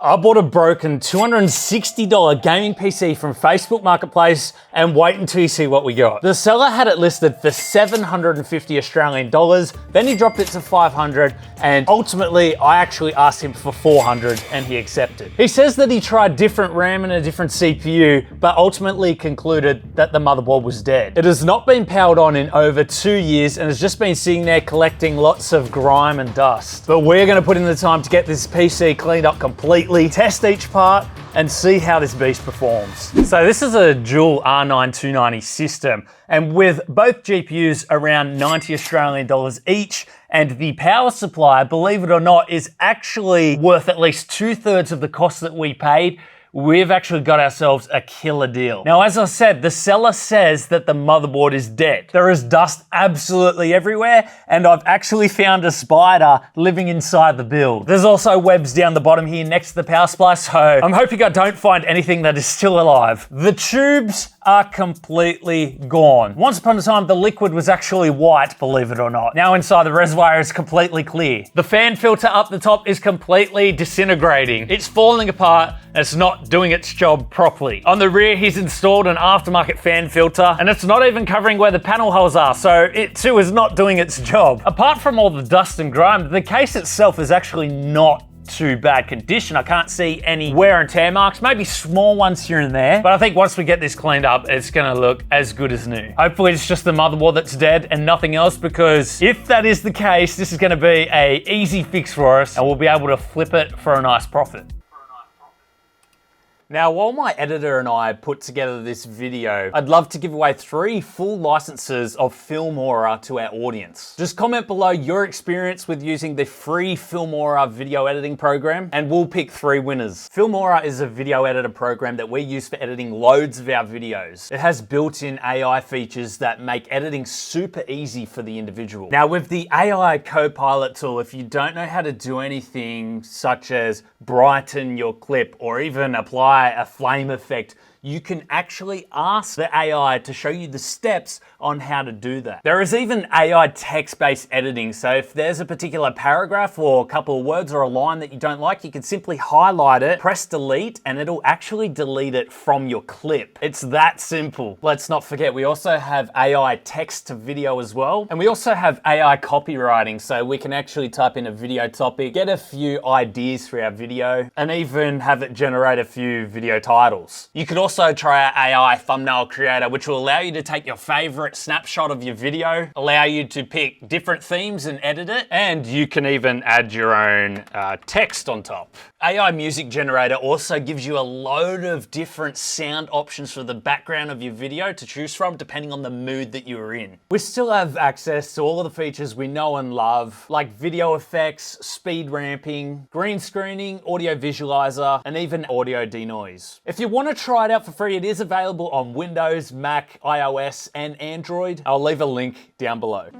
I bought a broken $260 gaming PC from Facebook Marketplace, and wait until you see what we got. The seller had it listed for 750 Australian dollars, then he dropped it to 500, and ultimately I actually asked him for 400 and he accepted. He says that he tried different RAM and a different CPU, but ultimately concluded that the motherboard was dead. It has not been powered on in over 2 years and has just been sitting there collecting lots of grime and dust. But we're gonna put in the time to get this PC cleaned up completely, test each part, and see how this beast performs. So this is a dual R9 290 system, and with both GPUs around 90 Australian dollars each, and the power supply, believe it or not, is actually worth at least 2/3 of the cost that we paid. We've actually got ourselves a killer deal. Now, as I said, the seller says that the motherboard is dead. There is dust absolutely everywhere, and I've actually found a spider living inside the build. There's also webs down the bottom here next to the power supply, so I'm hoping I don't find anything that is still alive. The tubes are completely gone. Once upon a time, the liquid was actually white, believe it or not. Now inside the reservoir is completely clear. The fan filter up the top is completely disintegrating. It's falling apart and it's not doing its job properly. On the rear, he's installed an aftermarket fan filter, and it's not even covering where the panel holes are, so it too is not doing its job. Apart from all the dust and grime, the case itself is actually not too bad condition. I can't see any wear and tear marks, maybe small ones here and there, but I think once we get this cleaned up, it's gonna look as good as new. Hopefully it's just the motherboard that's dead and nothing else, because if that is the case, this is gonna be a easy fix for us and we'll be able to flip it for a nice profit. Now, while my editor and I put together this video, I'd love to give away 3 full licenses of Filmora to our audience. Just comment below your experience with using the free Filmora video editing program, and we'll pick 3 winners. Filmora is a video editor program that we use for editing loads of our videos. It has built-in AI features that make editing super easy for the individual. Now, with the AI Copilot tool, if you don't know how to do anything such as brighten your clip or even apply a flame effect, you can actually ask the AI to show you the steps on how to do that. There is even AI text-based editing, so if there's a particular paragraph or a couple of words or a line that you don't like, you can simply highlight it, press delete, and it'll actually delete it from your clip. It's that simple. Let's not forget, we also have AI text to video as well, and we also have AI copywriting, so we can actually type in a video topic, get a few ideas for our video, and even have it generate a few video titles. You could also try our AI thumbnail creator, which will allow you to take your favorite snapshot of your video, allow you to pick different themes and edit it, and you can even add your own text on top. AI music generator also gives you a load of different sound options for the background of your video to choose from depending on the mood that you're in. We still have access to all of the features we know and love, like video effects, speed ramping, green screening, audio visualizer, and even audio denoise. If you want to try it out for free, it is available on Windows, Mac, iOS, and Android. I'll leave a link down below.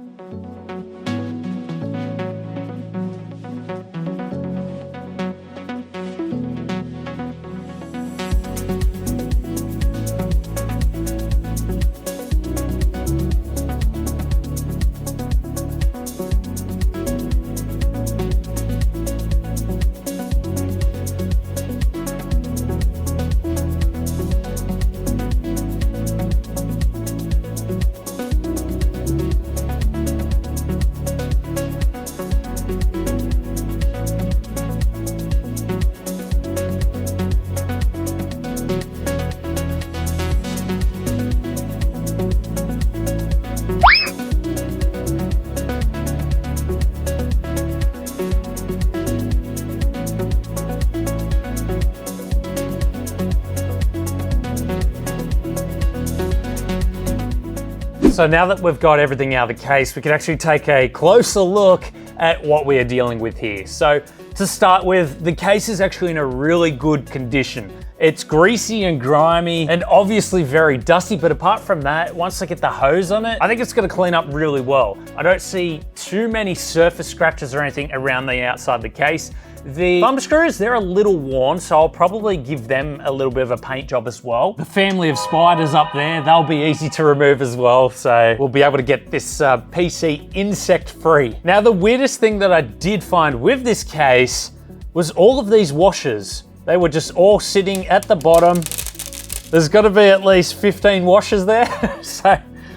So now that we've got everything out of the case, we can actually take a closer look at what we are dealing with here. So to start with, the case is actually in a really good condition. It's greasy and grimy and obviously very dusty, but apart from that, once I get the hose on it, I think it's gonna clean up really well. I don't see too many surface scratches or anything around the outside of the case. The thumb screws, they're a little worn, so I'll probably give them a little bit of a paint job as well. The family of spiders up there, they'll be easy to remove as well, so we'll be able to get this PC insect-free. Now, the weirdest thing that I did find with this case was all of these washers. They were just all sitting at the bottom. There's got to be at least 15 washers there. So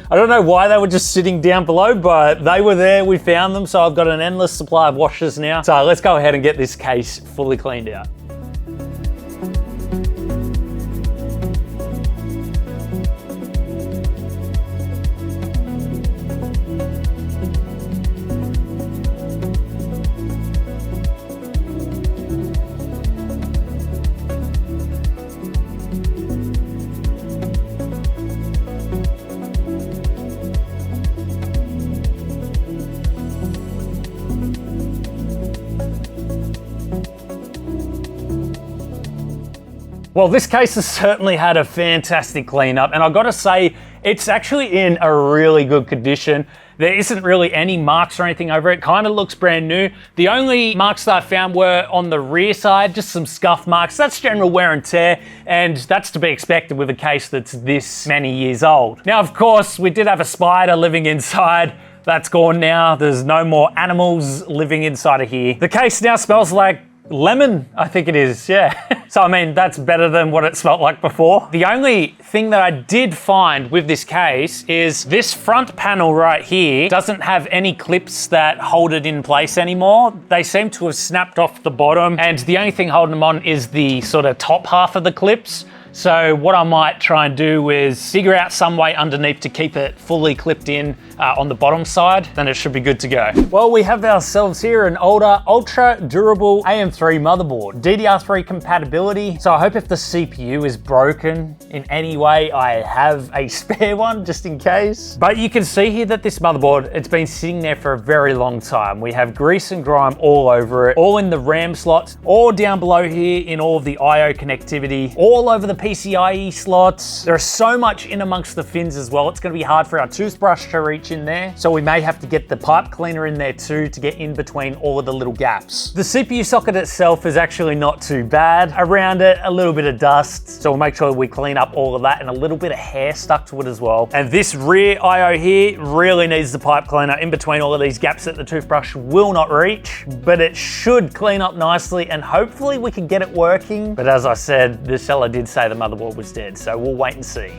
I don't know why they were just sitting down below, but they were there, we found them. So I've got an endless supply of washers now. So let's go ahead and get this case fully cleaned out. Well, this case has certainly had a fantastic cleanup, and I've got to say, it's actually in a really good condition. There isn't really any marks or anything over it. Kind of looks brand new. The only marks that I found were on the rear side, just some scuff marks. That's general wear and tear, and that's to be expected with a case that's this many years old. Now, of course, we did have a spider living inside. That's gone now. There's no more animals living inside of here. The case now smells like lemon, I think it is, yeah. So I mean, that's better than what it smelled like before. The only thing that I did find with this case is this front panel right here doesn't have any clips that hold it in place anymore. They seem to have snapped off the bottom, and the only thing holding them on is the sort of top half of the clips. So what I might try and do is figure out some way underneath to keep it fully clipped in on the bottom side, then it should be good to go. Well, we have ourselves here an older, ultra durable AM3 motherboard, DDR3 compatibility. So I hope if the CPU is broken in any way, I have a spare one just in case. But you can see here that this motherboard, it's been sitting there for a very long time. We have grease and grime all over it, all in the RAM slots, all down below here in all of the IO connectivity, all over the PCIe slots. There's so much in amongst the fins as well. It's going to be hard for our toothbrush to reach in there. So we may have to get the pipe cleaner in there too to get in between all of the little gaps. The CPU socket itself is actually not too bad. Around it, a little bit of dust. So we'll make sure we clean up all of that, and a little bit of hair stuck to it as well. And this rear IO here really needs the pipe cleaner in between all of these gaps that the toothbrush will not reach, but it should clean up nicely, and hopefully we can get it working. But as I said, the seller did say the motherboard was dead, so we'll wait and see.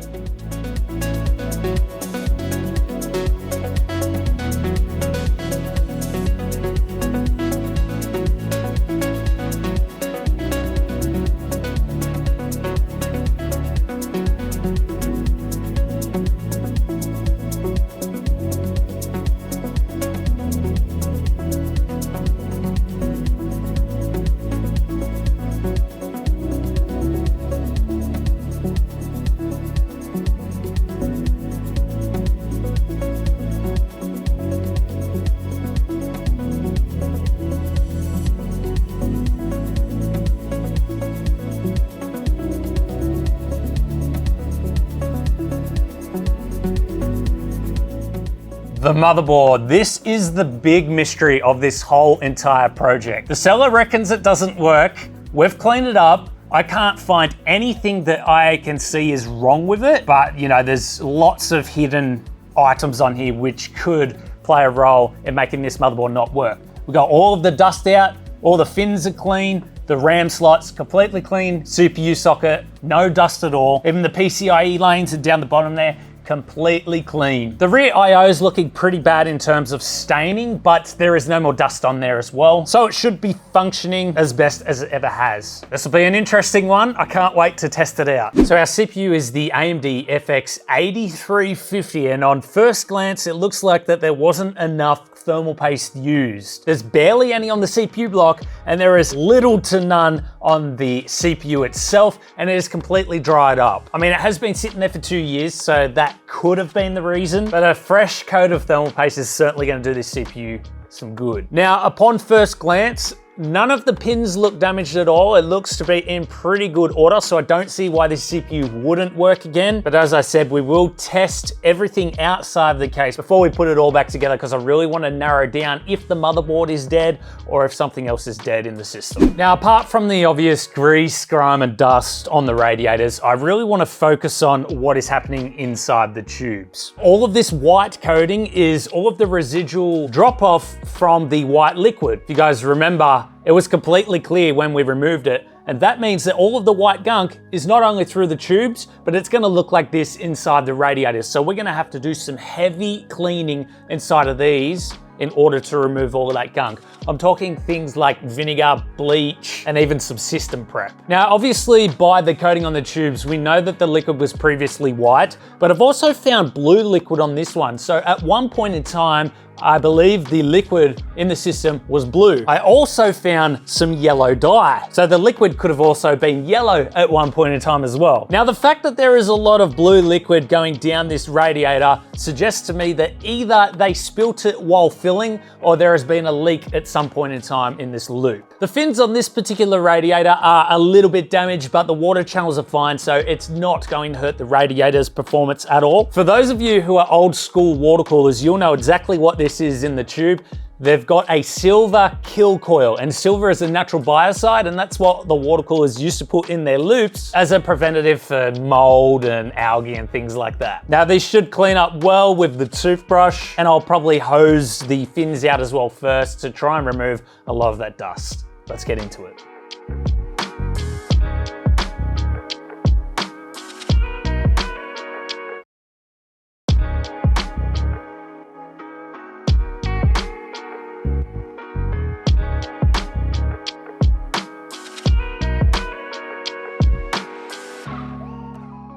The motherboard. This is the big mystery of this whole entire project. The seller reckons it doesn't work. We've cleaned it up. I can't find anything that I can see is wrong with it, but you know, there's lots of hidden items on here which could play a role in making this motherboard not work. We got all of the dust out, all the fins are clean, the RAM slots completely clean, CPU socket, no dust at all. Even the PCIe lanes are down the bottom there, completely clean. The rear IO is looking pretty bad in terms of staining, but there is no more dust on there as well. So it should be functioning as best as it ever has. This will be an interesting one. I can't wait to test it out. So our CPU is the AMD FX 8350, and on first glance, it looks like that there wasn't enough thermal paste used. There's barely any on the CPU block, and there is little to none on the CPU itself, and it is completely dried up. I mean, it has been sitting there for 2 years, so that could have been the reason, but a fresh coat of thermal paste is certainly going to do this CPU some good. Now, upon first glance, none of the pins look damaged at all. It looks to be in pretty good order, so I don't see why this CPU wouldn't work again. But as I said, we will test everything outside of the case before we put it all back together, because I really want to narrow down if the motherboard is dead or if something else is dead in the system. Now, apart from the obvious grease, grime, and dust on the radiators, I really want to focus on what is happening inside the tubes. All of this white coating is all of the residual drop-off from the white liquid. If you guys remember, it was completely clear when we removed it And that means that all of the white gunk is not only through the tubes, but it's gonna look like this inside the radiators. So we're gonna have to do some heavy cleaning inside of these in order to remove all of that gunk. I'm talking things like vinegar, bleach, and even some system prep. Now, obviously by the coating on the tubes, we know that the liquid was previously white, but I've also found blue liquid on this one. So at one point in time, I believe the liquid in the system was blue. I also found some yellow dye. So the liquid could have also been yellow at one point in time as well. Now, the fact that there is a lot of blue liquid going down this radiator suggests to me that either they spilt it while filling or there has been a leak at some point in time in this loop. The fins on this particular radiator are a little bit damaged, but the water channels are fine, so it's not going to hurt the radiator's performance at all. For those of you who are old school water coolers, you'll know exactly what this is in the tube. They've got a silver kill coil, and silver is a natural biocide, and that's what the water coolers used to put in their loops as a preventative for mold and algae and things like that. Now, these should clean up well with the toothbrush, and I'll probably hose the fins out as well first to try and remove a lot of that dust. Let's get into it.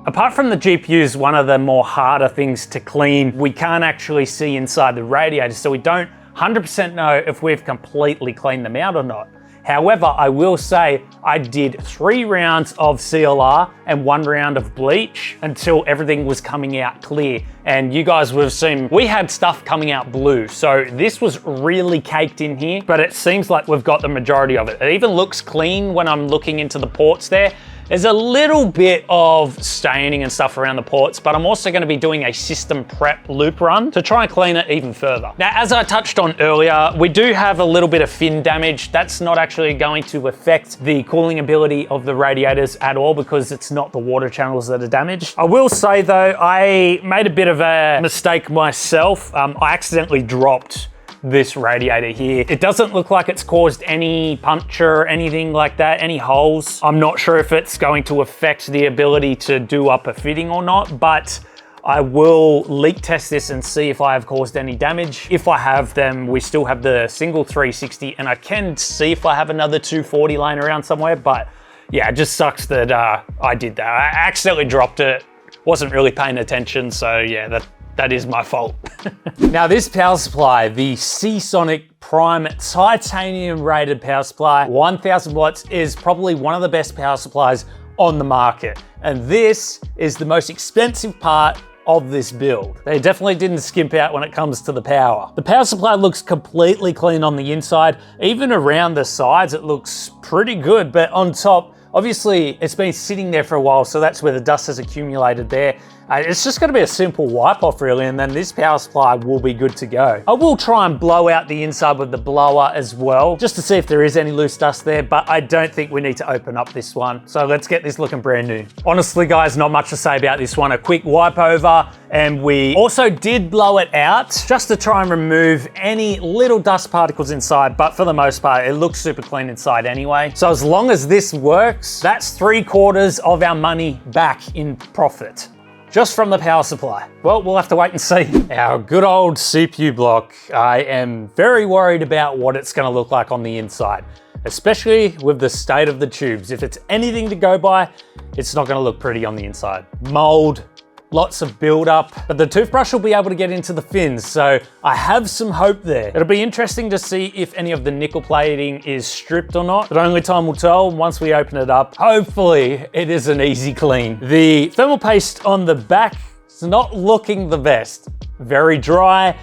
Apart from the GPUs, one of the more harder things to clean, we can't actually see inside the radiator, so we don't 100% know if we've completely cleaned them out or not. However, I will say I did 3 rounds of CLR and 1 round of bleach until everything was coming out clear. And you guys would have seen, we had stuff coming out blue. So this was really caked in here, but it seems like we've got the majority of it. It even looks clean when I'm looking into the ports there. There's a little bit of staining and stuff around the ports, but I'm also gonna be doing a system prep loop run to try and clean it even further. Now, as I touched on earlier, we do have a little bit of fin damage. That's not actually going to affect the cooling ability of the radiators at all because it's not the water channels that are damaged. I will say though, I made a bit of a mistake myself. I accidentally dropped this radiator here. It doesn't look like it's caused any puncture or anything like that, any holes. I'm not sure if it's going to affect the ability to do up a fitting or not, but I will leak test this and see if I have caused any damage. If I have, then we still have the single 360 and I can see if I have another 240 laying around somewhere, but yeah, it just sucks that I did that. I accidentally dropped it, wasn't really paying attention, so yeah, that is my fault. Now this power supply, the Seasonic Prime titanium rated power supply, 1000 watts, is probably one of the best power supplies on the market. And this is the most expensive part of this build. They definitely didn't skimp out when it comes to the power. The power supply looks completely clean on the inside. Even around the sides, it looks pretty good, but on top, obviously, it's been sitting there for a while, so that's where the dust has accumulated there. It's just gonna be a simple wipe off really, and then this power supply will be good to go. I will try and blow out the inside with the blower as well, just to see if there is any loose dust there, but I don't think we need to open up this one. So let's get this looking brand new. Honestly guys, not much to say about this one. A quick wipe over, and we also did blow it out just to try and remove any little dust particles inside, but for the most part, it looks super clean inside anyway. So as long as this works, that's 3/4 of our money back in profit, just from the power supply. Well, we'll have to wait and see. Our good old CPU block, I am very worried about what it's gonna look like on the inside, especially with the state of the tubes. If it's anything to go by, it's not gonna look pretty on the inside. Mold, lots of buildup, but the toothbrush will be able to get into the fins, so I have some hope there. It'll be interesting to see if any of the nickel plating is stripped or not, but only time will tell once we open it up. Hopefully it is an easy clean. The thermal paste on the back is not looking the best. Very dry.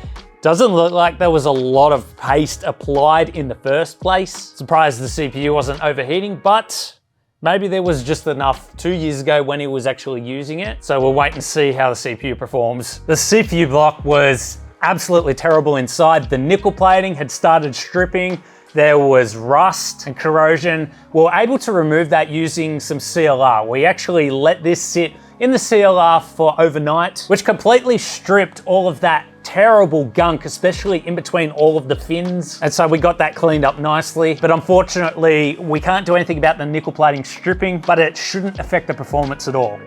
Doesn't look like there was a lot of paste applied in the first place. Surprised the CPU wasn't overheating, but maybe there was just enough 2 years ago when he was actually using it. So we'll wait and see how the CPU performs. The CPU block was absolutely terrible inside. The nickel plating had started stripping. There was rust and corrosion. We were able to remove that using some CLR. We actually let this sit in the CLR for overnight, which completely stripped all of that terrible gunk, especially in between all of the fins. And so we got that cleaned up nicely. But unfortunately, we can't do anything about the nickel plating stripping, but it shouldn't affect the performance at all.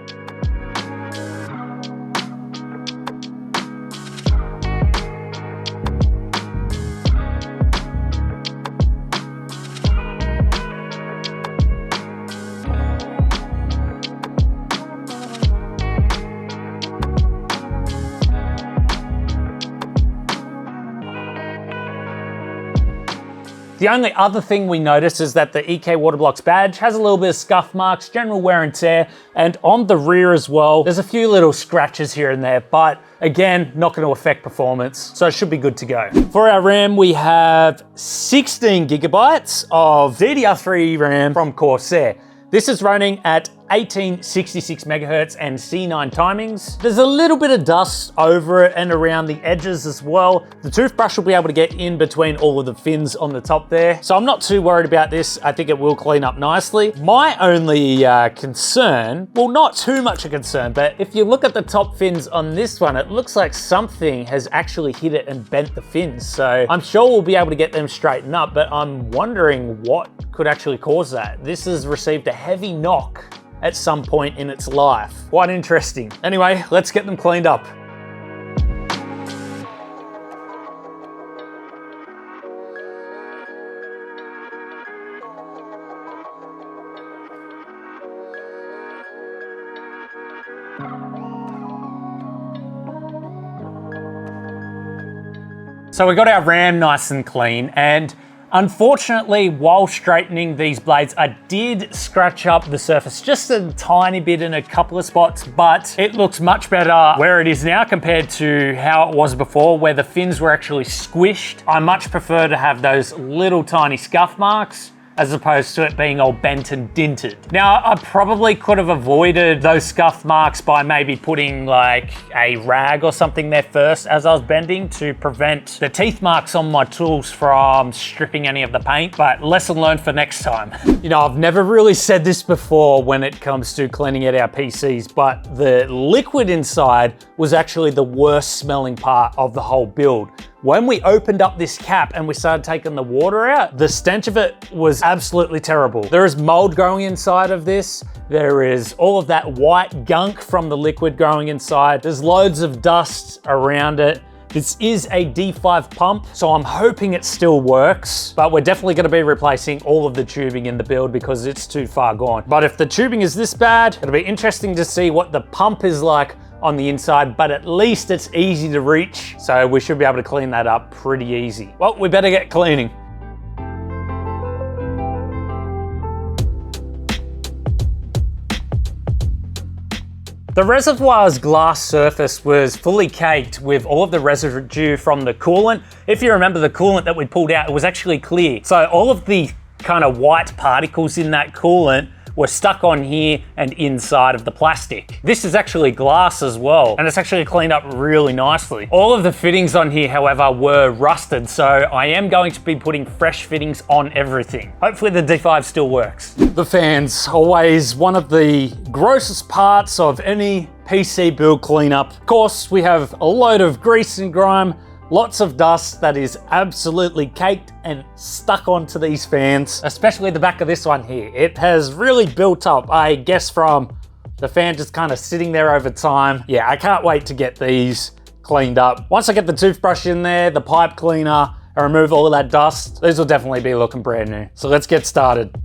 The only other thing we noticed is that the EK Waterblocks badge has a little bit of scuff marks, general wear and tear, and on the rear as well, there's a few little scratches here and there, but again, not going to affect performance, so it should be good to go. For our RAM, we have 16 gigabytes of DDR3 RAM from Corsair. This is running at 1866 megahertz and C9 timings. There's a little bit of dust over it and around the edges as well. The toothbrush will be able to get in between all of the fins on the top there. So I'm not too worried about this. I think it will clean up nicely. My only concern, well, not too much a concern, but if you look at the top fins on this one, it looks like something has actually hit it and bent the fins. So I'm sure we'll be able to get them straightened up, but I'm wondering what could actually cause that. This has received a heavy knock at some point in its life. Quite interesting. Anyway, let's get them cleaned up. So we got our RAM nice and clean, and unfortunately, while straightening these blades, I did scratch up the surface just a tiny bit in a couple of spots, but it looks much better where it is now compared to how it was before, where the fins were actually squished. I much prefer to have those little tiny scuff marks as opposed to it being all bent and dinted. Now, I probably could have avoided those scuff marks by maybe putting like a rag or something there first as I was bending to prevent the teeth marks on my tools from stripping any of the paint, but lesson learned for next time. You know, I've never really said this before when it comes to cleaning out our PCs, but the liquid inside was actually the worst smelling part of the whole build. When we opened up this cap and we started taking the water out, the stench of it was absolutely terrible. There is mold growing inside of this. There is all of that white gunk from the liquid growing inside. There's loads of dust around it. This is a D5 pump, so I'm hoping it still works, but we're definitely gonna be replacing all of the tubing in the build because it's too far gone. But if the tubing is this bad, it'll be interesting to see what the pump is like on the inside, but at least it's easy to reach, so we should be able to clean that up pretty easy. Well, we better get cleaning. The reservoir's glass surface was fully caked with all of the residue from the coolant. If you remember the coolant that we pulled out, it was actually clear. So all of the kind of white particles in that coolant were stuck on here and inside of the plastic. This is actually glass as well, and it's actually cleaned up really nicely. All of the fittings on here, however, were rusted, so I am going to be putting fresh fittings on everything. Hopefully the D5 still works. The fans, always one of the grossest parts of any PC build cleanup. Of course, we have a load of grease and grime, lots of dust that is absolutely caked and stuck onto these fans, especially the back of this one here. It has really built up, I guess, from the fan just kind of sitting there over time. Yeah, I can't wait to get these cleaned up. Once I get the toothbrush in there, the pipe cleaner, and remove all of that dust, these will definitely be looking brand new. So let's get started.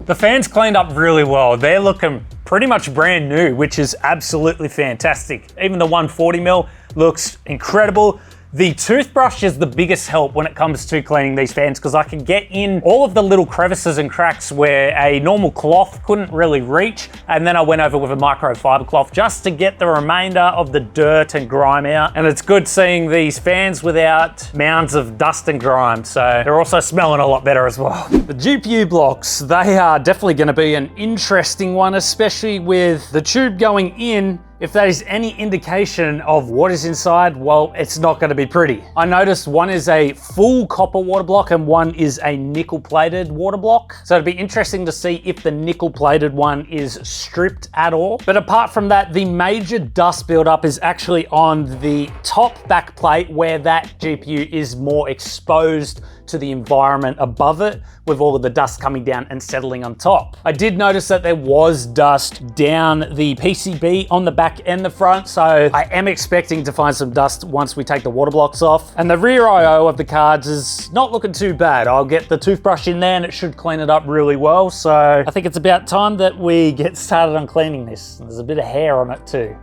The fans cleaned up really well. They're looking pretty much brand new, which is absolutely fantastic. Even the 140mm looks incredible. The toothbrush is the biggest help when it comes to cleaning these fans because I can get in all of the little crevices and cracks where a normal cloth couldn't really reach. And then I went over with a microfiber cloth just to get the remainder of the dirt and grime out. And it's good seeing these fans without mounds of dust and grime. So they're also smelling a lot better as well. The GPU blocks, they are definitely going to be an interesting one, especially with the tube going in If that is any indication of what is inside, well, it's not going to be pretty. I noticed one is a full copper water block and one is a nickel plated water block. So it'd be interesting to see if the nickel plated one is stripped at all. But apart from that, the major dust buildup is actually on the top back plate where that GPU is more exposed to the environment above it, with all of the dust coming down and settling on top. I did notice that there was dust down the PCB on the back and the front, so I am expecting to find some dust once we take the water blocks off. And the rear IO of the cards is not looking too bad. I'll get the toothbrush in there and it should clean it up really well. So I think it's about time that we get started on cleaning this. There's a bit of hair on it too.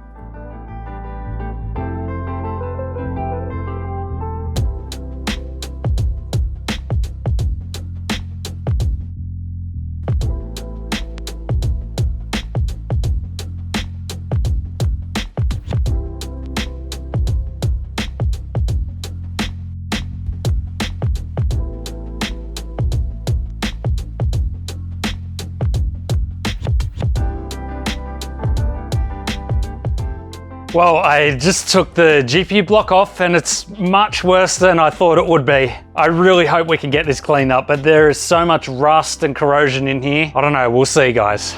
Well, I just took the GPU block off and it's much worse than I thought it would be. I really hope we can get this cleaned up, but there is so much rust and corrosion in here. I don't know, we'll see, guys.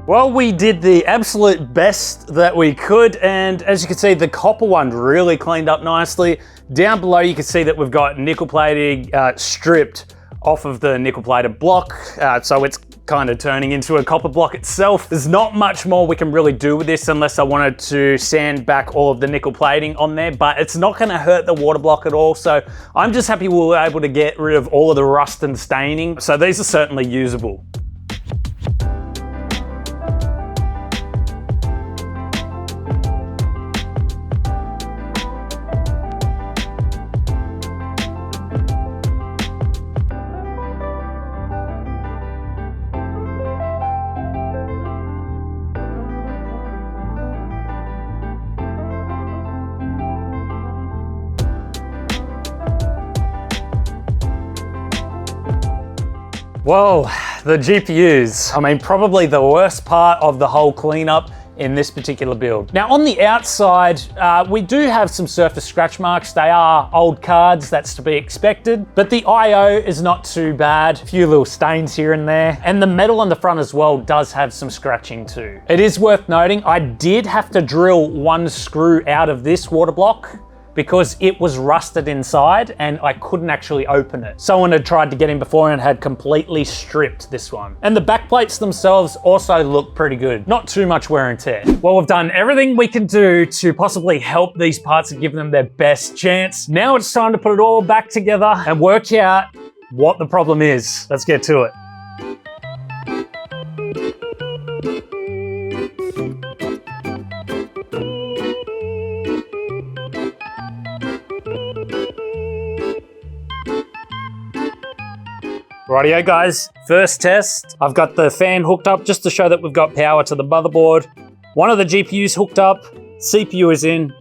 Well, we did the absolute best that we could, and as you can see, the copper one really cleaned up nicely. Down below, you can see that we've got nickel plating stripped off of the nickel plated block, so it's kind of turning into a copper block itself. There's not much more we can really do with this unless I wanted to sand back all of the nickel plating on there, but it's not going to hurt the water block at all. So I'm just happy we were able to get rid of all of the rust and staining. So these are certainly usable. Whoa, the GPUs. I mean, probably the worst part of the whole cleanup in this particular build. Now on the outside, we do have some surface scratch marks. They are old cards, that's to be expected, but the IO is not too bad. A few little stains here and there. And the metal on the front as well does have some scratching too. It is worth noting, I did have to drill one screw out of this water block because it was rusted inside and I couldn't actually open it. Someone had tried to get in before and had completely stripped this one. And the back plates themselves also look pretty good. Not too much wear and tear. Well, we've done everything we can do to possibly help these parts and give them their best chance. Now it's time to put it all back together and work out what the problem is. Let's get to it. Rightio guys, first test. I've got the fan hooked up just to show that we've got power to the motherboard. One of the GPUs hooked up, CPU is in,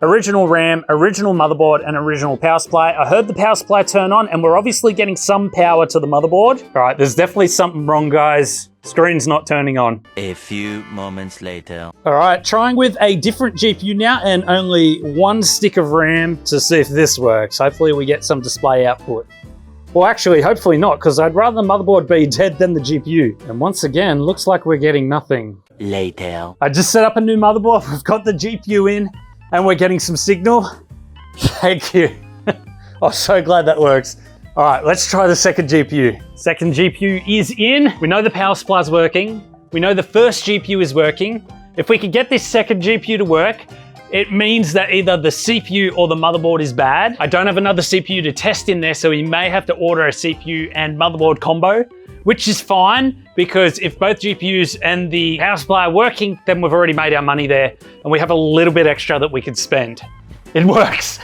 original RAM, original motherboard, and original power supply. I heard the power supply turn on and we're obviously getting some power to the motherboard. All right, there's definitely something wrong, guys. Screen's not turning on. A few moments later. All right, trying with a different GPU now and only one stick of RAM to see if this works. Hopefully we get some display output. Well, actually, hopefully not, because I'd rather the motherboard be dead than the GPU. And once again, looks like we're getting nothing. Later. I just set up a new motherboard. We've got the GPU in and we're getting some signal. Thank you. I'm so glad that works. All right, let's try the second GPU. Second GPU is in. We know the power supply's working. We know the first GPU is working. If we could get this second GPU to work, it means that either the CPU or the motherboard is bad. I don't have another CPU to test in there, so we may have to order a CPU and motherboard combo, which is fine because if both GPUs and the power supply are working, then we've already made our money there and we have a little bit extra that we could spend. It works.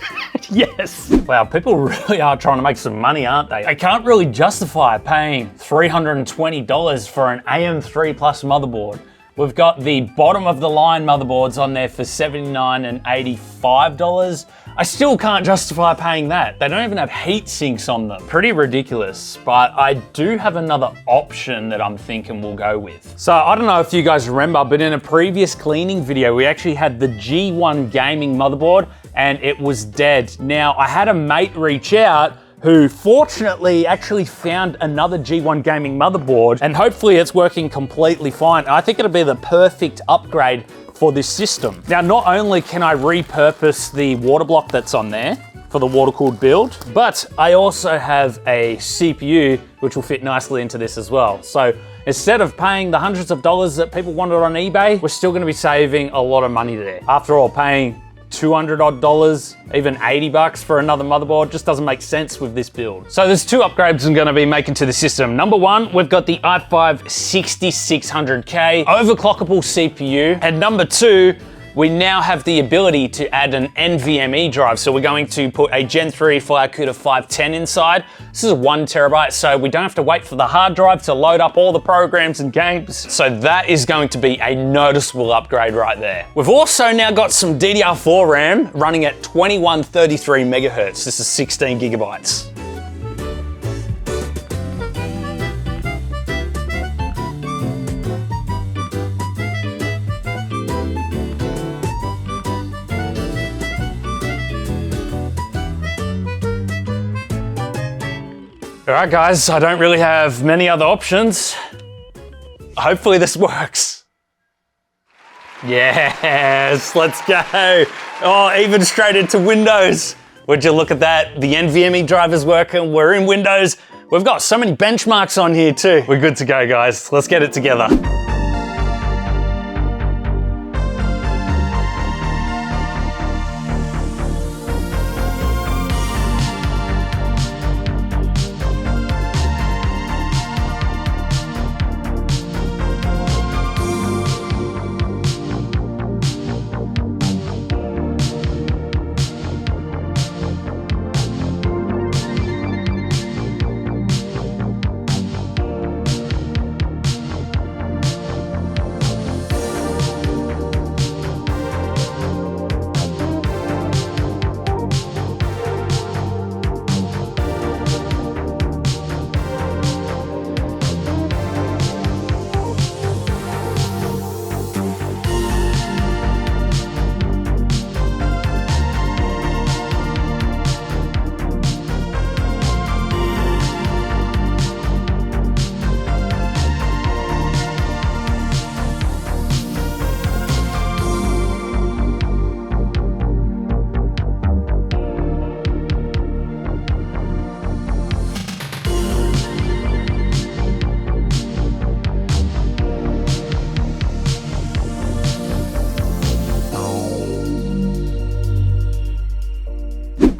Yes. Wow, people really are trying to make some money, aren't they? I can't really justify paying $320 for an AM3 Plus motherboard. We've got the bottom of the line motherboards on there for $79 and $85. I still can't justify paying that. They don't even have heat sinks on them. Pretty ridiculous, but I do have another option that I'm thinking we'll go with. So I don't know if you guys remember, but in a previous cleaning video, we actually had the G1 gaming motherboard and it was dead. Now I had a mate reach out who fortunately actually found another G1 gaming motherboard and hopefully it's working completely fine. I think it'll be the perfect upgrade for this system. Now, not only can I repurpose the water block that's on there for the water-cooled build, but I also have a CPU which will fit nicely into this as well. So instead of paying the hundreds of dollars that people wanted on eBay, we're still gonna be saving a lot of money there. After all, paying $200 odd, even 80 bucks for another motherboard just doesn't make sense with this build. So there's two upgrades I'm gonna be making to the system. Number one, we've got the i5 6600K overclockable CPU. And number two, we now have the ability to add an NVMe drive. So we're going to put a Gen 3 FireCuda 510 inside. This is 1 terabyte, so we don't have to wait for the hard drive to load up all the programs and games. So that is going to be a noticeable upgrade right there. We've also now got some DDR4 RAM running at 2133 megahertz. This is 16 gigabytes. All right, guys, I don't really have many other options. Hopefully this works. Yes, let's go. Oh, even straight into Windows. Would you look at that? The NVMe drive is working, we're in Windows. We've got so many benchmarks on here too. We're good to go, guys. Let's get it together.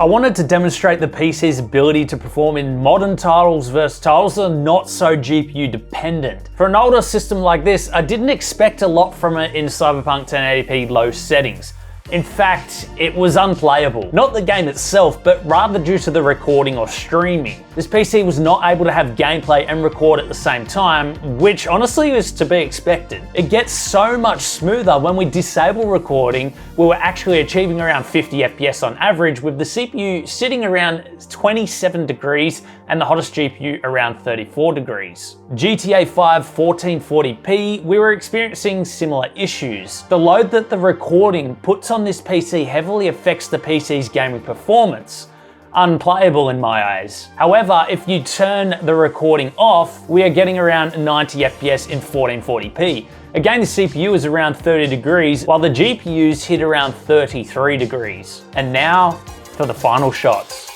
I wanted to demonstrate the PC's ability to perform in modern titles versus titles that are not so GPU dependent. For an older system like this, I didn't expect a lot from it in Cyberpunk 1080p low settings. In fact, it was unplayable. Not the game itself, but rather due to the recording or streaming. This PC was not able to have gameplay and record at the same time, which honestly is to be expected. It gets so much smoother when we disable recording. We were actually achieving around 50 FPS on average, with the CPU sitting around 27 degrees and the hottest GPU around 34 degrees. GTA 5 1440p, we were experiencing similar issues. The load that the recording puts on this PC heavily affects the PC's gaming performance. Unplayable in my eyes. However, if you turn the recording off, we are getting around 90 FPS in 1440p. Again, the CPU is around 30 degrees, while the GPUs hit around 33 degrees. And now for the final shots.